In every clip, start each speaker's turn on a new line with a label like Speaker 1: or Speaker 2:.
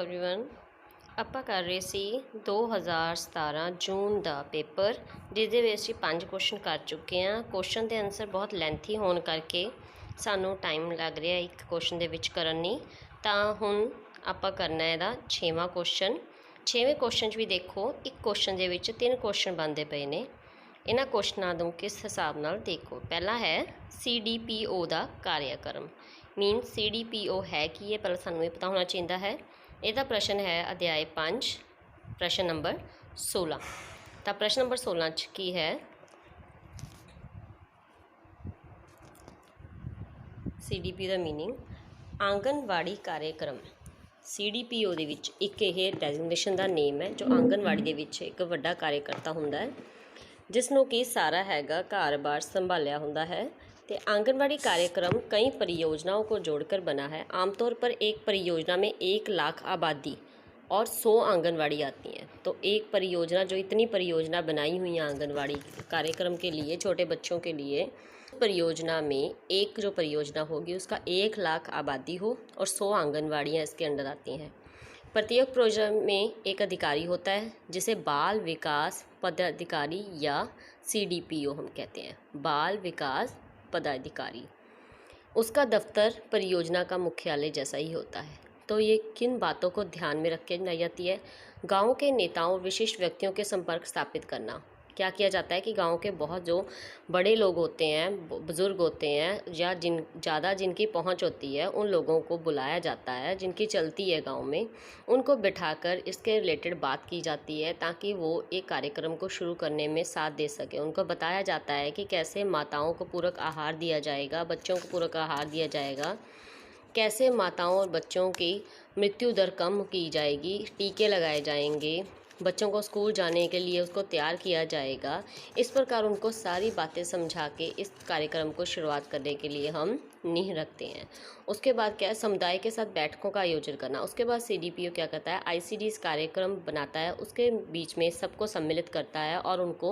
Speaker 1: Everyone ਆਪਾਂ ਕਰ ਰਹੇ ਸੀ 2017 ਜੂਨ ਦਾ ਪੇਪਰ, ਜਿਸਦੇ ਵਿੱਚ ਅਸੀਂ 5 ਕੁਐਸਚਨ ਕਰ ਚੁੱਕੇ ਹਾਂ। ਕੁਐਸਚਨ ਦੇ ਆਨਸਰ ਬਹੁਤ ਲੈਂਥੀ ਹੋਣ ਕਰਕੇ ਸਾਨੂੰ ਟਾਈਮ ਲੱਗ ਰਿਹਾ ਇੱਕ ਕੁਐਸਚਨ ਦੇ ਵਿੱਚ ਕਰਨ ਲਈ। ਤਾਂ ਹੁਣ ਆਪਾਂ ਕਰਨਾ ਇਹਦਾ 6ਵਾਂ ਕੁਐਸਚਨ। 6ਵੇਂ ਕੁਐਸਚਨ 'ਚ ਵੀ ਦੇਖੋ, ਇੱਕ ਕੁਐਸਚਨ ਦੇ ਵਿੱਚ 3 ਕੁਐਸਚਨ ਬਣਦੇ ਪਏ ਨੇ। ਇਹਨਾਂ ਕੁਐਸਚਨਾਂ ਨੂੰ ਕਿਸ ਹਿਸਾਬ ਨਾਲ ਦੇਖੋ। ਪਹਿਲਾ ਹੈ CDPO ਦਾ ਕਾਰਿਆਕਰਮ। मीन CDPO है कि ये पहले सानू ये पता होना चाहिए है। ਇਹਦਾ प्रश्न है अध्याय 5 प्रश्न नंबर 16। तो प्रश्न नंबर 16 च की है, CDPO ਦਾ मीनिंग आंगनवाड़ी कार्यक्रम। CDPO ਦੇ ਵਿੱਚ ਇੱਕ ਇਹ ਡੈਜ਼ਿਗਨੇਸ਼ਨ ਦਾ ਨੇਮ ਹੈ ਜੋ ਆਂਗਨਵਾੜੀ ਦੇ ਵਿੱਚ ਇੱਕ ਵੱਡਾ ਕਾਰਜਕਰਤਾ ਹੁੰਦਾ ਹੈ, ਜਿਸ ਨੂੰ ਕਿ ਸਾਰਾ हैगा ਘਰ-ਬਾਰ संभालिया ਹੁੰਦਾ है। तो आंगनवाड़ी कार्यक्रम कई परियोजनाओं को जोड़कर बना है। आमतौर पर एक परियोजना में 1 लाख आबादी और 100 आंगनवाड़ी आती हैं। तो एक परियोजना जो इतनी परियोजना बनाई हुई है आंगनवाड़ी कार्यक्रम के लिए, छोटे बच्चों के लिए, परियोजना में एक जो परियोजना होगी उसका 1 लाख आबादी हो और 100 आंगनवाड़ियाँ इसके अंडर आती हैं। प्रत्येक प्रोजेक्ट में एक अधिकारी होता है जिसे बाल विकास पदाधिकारी या CDPO हम कहते हैं, बाल विकास पदाधिकारी। उसका दफ्तर परियोजना का मुख्यालय जैसा ही होता है। तो ये किन बातों को ध्यान में रख के बनाई जाती है? गांव के नेताओं और विशिष्ट व्यक्तियों के संपर्क स्थापित करना। क्या किया जाता है कि गांव के बहुत जो बड़े लोग होते हैं, बुज़ुर्ग होते हैं, या ज़्यादा जिनकी पहुंच होती है, उन लोगों को बुलाया जाता है जिनकी चलती है गांव में, उनको बिठाकर इसके रिलेटेड बात की जाती है ताकि वो एक कार्यक्रम को शुरू करने में साथ दे सके। उनको बताया जाता है कि कैसे माताओं को पूरक आहार दिया जाएगा, बच्चों को पूरक आहार दिया जाएगा, कैसे माताओं और बच्चों की मृत्यु दर कम की जाएगी, टीके लगाए जाएंगे, बच्चों को स्कूल जाने के लिए उसको तैयार किया जाएगा। इस प्रकार उनको सारी बातें समझा के इस कार्यक्रम को शुरुआत करने के लिए हम नींव रखते हैं। उसके बाद क्या है, समुदाय के साथ बैठकों का आयोजन करना। उसके बाद CDPO क्या करता है, ICDs कार्यक्रम बनाता है, उसके बीच में सबको सम्मिलित करता है और उनको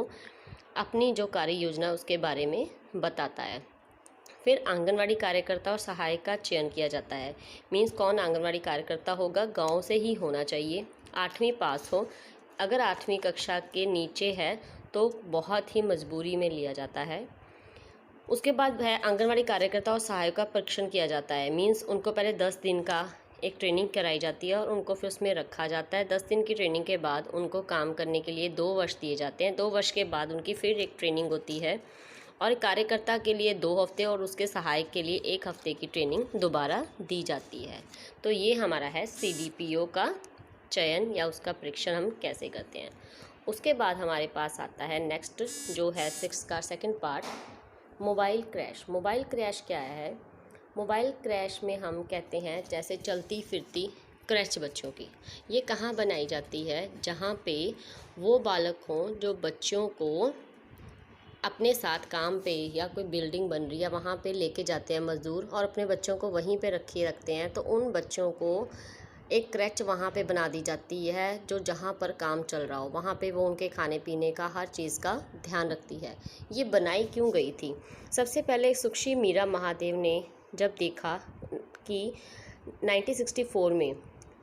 Speaker 1: अपनी जो कार्य योजना उसके बारे में बताता है। फिर आंगनवाड़ी कार्यकर्ता और सहायक का चयन किया जाता है। मीन्स कौन आंगनवाड़ी कार्यकर्ता होगा, गांव से ही होना चाहिए, 8वीं पास हो। अगर 8वीं कक्षा के नीचे है तो बहुत ही मजबूरी में लिया जाता है। उसके बाद है आंगनवाड़ी कार्यकर्ता और सहायक का परीक्षण किया जाता है। मीन्स उनको पहले 10 दिन का एक ट्रेनिंग कराई जाती है और उनको फिर उसमें रखा जाता है। 10 दिन की ट्रेनिंग के बाद उनको काम करने के लिए 2 वर्ष दिए जाते हैं। 2 वर्ष के बाद उनकी फिर एक ट्रेनिंग होती है और कार्यकर्ता के लिए 2 हफ्ते और उसके सहायक के लिए 1 हफ्ते की ट्रेनिंग दोबारा दी जाती है। तो ये हमारा है CDPO का चयन या उसका परीक्षण हम कैसे करते हैं। उसके बाद हमारे पास आता है नेक्स्ट जो है 6 का second part, mobile crash. Mobile crash क्या है? मोबाइल क्रैश में हम कहते हैं जैसे चलती फिरती क्रैच बच्चों की, ये कहाँ बनाई जाती है? जहाँ पे वो बालक हों जो बच्चों को अपने साथ काम पे या कोई बिल्डिंग बन रही है वहाँ पे लेके जाते हैं मज़दूर और अपने बच्चों को वहीं पे रखते हैं। तो उन बच्चों को एक क्रैच वहाँ पे बना दी जाती है जो जहाँ पर काम चल रहा हो, वहाँ पे वो उनके खाने पीने का हर चीज़ का ध्यान रखती है। ये बनाई क्यों गई थी? सबसे पहले सुश्री मीरा महादेव ने जब देखा कि 1964 में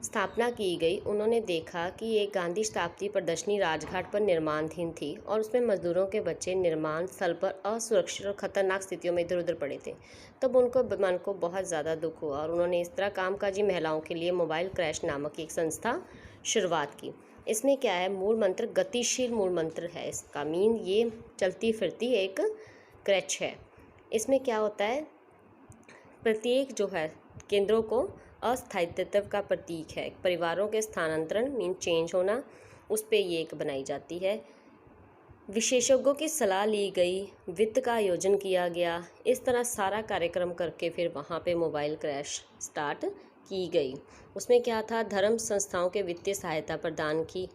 Speaker 1: स्थापना की गई, उन्होंने देखा कि एक गांधी शताब्दी प्रदर्शनी राजघाट पर निर्माणाधीन थी और उसमें मजदूरों के बच्चे निर्माण स्थल पर असुरक्षित और ख़तरनाक स्थितियों में इधर उधर पड़े थे। तब उनको मन को बहुत ज़्यादा दुख हुआ और उन्होंने इस तरह कामकाजी महिलाओं के लिए मोबाइल क्रैश नामक एक संस्था शुरुआत की। इसमें क्या है, मूल मंत्र गतिशील मूल मंत्र है इसका। मीन ये चलती फिरती एक क्रैच है। इसमें क्या होता है, प्रत्येक जो है केंद्रों को अस्थायित्व का प्रतीक है। परिवारों के स्थानांतरण मीन चेंज होना, उस पे ये एक बनाई जाती है। विशेषज्ञों की सलाह ली गई, वित्त का आयोजन किया गया। इस तरह सारा कार्यक्रम करके फिर वहाँ पे मोबाइल क्रैश स्टार्ट की गई। उसमें क्या था, धर्म संस्थाओं के वित्तीय सहायता प्रदान की।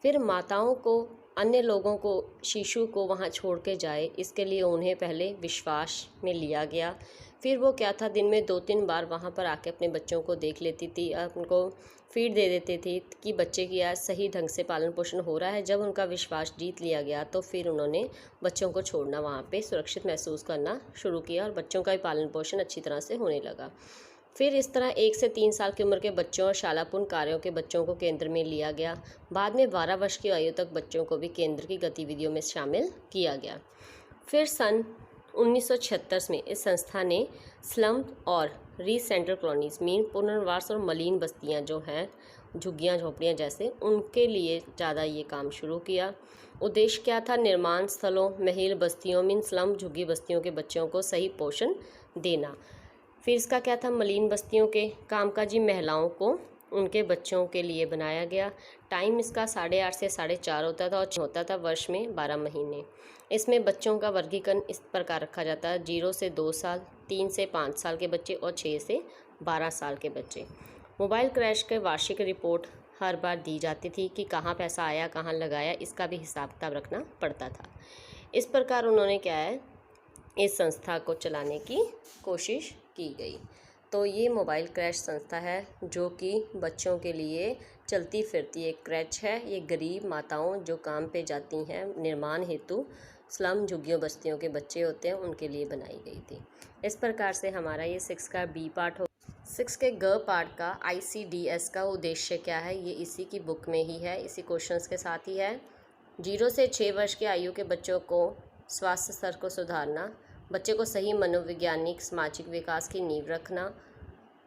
Speaker 1: फिर माताओं को, अन्य लोगों को, शिशु को वहाँ छोड़ के जाए, इसके लिए उन्हें पहले विश्वास में लिया गया। फिर वो क्या था, दिन में 2-3 बार वहाँ पर आके अपने बच्चों को देख लेती थी, उनको फीड दे देते थे कि बच्चे की आज सही ढंग से पालन पोषण हो रहा है। जब उनका विश्वास जीत लिया गया तो फिर उन्होंने बच्चों को छोड़ना वहाँ पे सुरक्षित महसूस करना शुरू किया और बच्चों का भी पालन पोषण अच्छी तरह से होने लगा। फिर इस तरह 1 से 3 साल की उम्र के बच्चों और शालापूर्ण कार्यों के बच्चों को केंद्र में लिया गया। बाद में 12 वर्ष की आयु तक बच्चों को भी केंद्र की गतिविधियों में शामिल किया गया। फिर सन 1976 में इस संस्था ने स्लम और रीसेंटल कॉलोनीज मीन पुनर्वास और मलिन बस्तियां जो हैं झुग्गियां झोपड़ियां जैसे, उनके लिए ज़्यादा ये काम शुरू किया। उद्देश्य क्या था? निर्माण स्थलों, महल बस्तियों मीन स्लम झुग्गी बस्तियों के बच्चों को सही पोषण देना। फिर इसका क्या था? मलिन बस्तियों के कामकाजी महिलाओं को उनके बच्चों के लिए बनाया गया। टाइम इसका 8:30 से 4:30 होता था और होता था वर्ष में 12 महीने। इसमें बच्चों का वर्गीकरण इस प्रकार रखा जाता है: 0 से 2 साल, 3 से 5 साल के बच्चे और 6 से 12 साल के बच्चे। मोबाइल क्रैश के वार्षिक रिपोर्ट हर बार दी जाती थी कि कहाँ पैसा आया, कहाँ लगाया, इसका भी हिसाब किताब रखना पड़ता था। इस प्रकार उन्होंने क्या है, इस संस्था को चलाने की कोशिश की गई। तो ये मोबाइल क्रैश संस्था है जो कि बच्चों के लिए चलती फिरती एक क्रैच है। ये गरीब माताओं जो काम पे जाती हैं निर्माण हेतु, स्लम झुग्गियों बस्तियों के बच्चे होते हैं, उनके लिए बनाई गई थी। इस प्रकार से हमारा ये 6 का बी पार्ट हो। 6 के ग पार्ट का ICDS का उद्देश्य क्या है, ये इसी की बुक में ही है, इसी क्वेश्चंस के साथ ही है। 0 से 6 वर्ष की आयु के बच्चों को स्वास्थ्य स्तर को सुधारना, बच्चे को सही मनोवैज्ञानिक सामाजिक विकास की नींव रखना,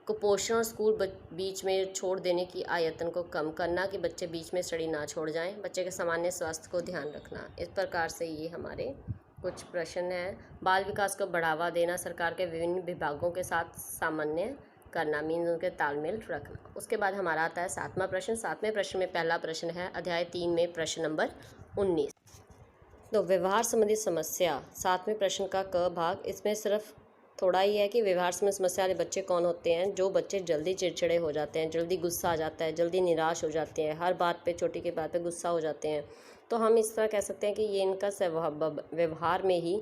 Speaker 1: कुपोषण और स्कूल बीच में छोड़ देने की आयतन को कम करना कि बच्चे बीच में स्टडी ना छोड़ जाएं, बच्चे के सामान्य स्वास्थ्य को ध्यान रखना। इस प्रकार से ये हमारे कुछ प्रश्न हैं। बाल विकास को बढ़ावा देना, सरकार के विभिन्न विभागों के साथ सामान्य करना मीन्स उनके तालमेल रखना। उसके बाद हमारा आता है 7वां प्रश्न। 7वें प्रश्न में पहला प्रश्न है अध्याय 3 में प्रश्न नंबर 19। तो व्यवहार संबंधी समस्या 7वें प्रश्न का क भाग, इसमें सिर्फ थोड़ा ही है कि व्यवहार संबंधी समस्या वाले बच्चे कौन होते हैं। जो बच्चे जल्दी चिड़चिड़े हो जाते हैं, जल्दी गुस्सा आ जाता है, जल्दी निराश हो जाते हैं, हर बात पे, छोटी की बात पे गुस्सा हो जाते हैं, तो हम इस तरह कह सकते हैं कि ये इनका व्यवहार में ही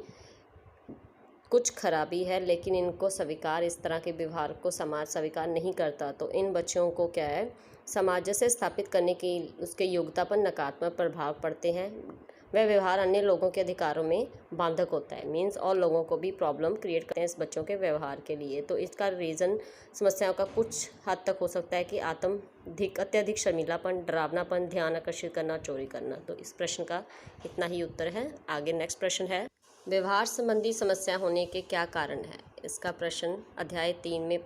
Speaker 1: कुछ खराबी है, लेकिन इनको स्वीकार, इस तरह के व्यवहार को समाज स्वीकार नहीं करता। तो इन बच्चों को क्या है, समाज से स्थापित करने की उसके योग्यता पर नकारात्मक प्रभाव पड़ते हैं। वह व्यवहार अन्य लोगों के अधिकारों में बाधक होता है मीन्स और लोगों को भी प्रॉब्लम क्रिएट करते हैं इस बच्चों के व्यवहार के लिए। तो इसका रीज़न समस्याओं का कुछ हद तक हो सकता है कि अत्यधिक शर्मीलापन, डरावनापन, ध्यान आकर्षित करना, चोरी करना। तो इस प्रश्न का इतना ही उत्तर है। आगे नेक्स्ट प्रश्न है, व्यवहार संबंधी समस्या होने के क्या कारण है। इसका प्रश्न अध्याय 3 में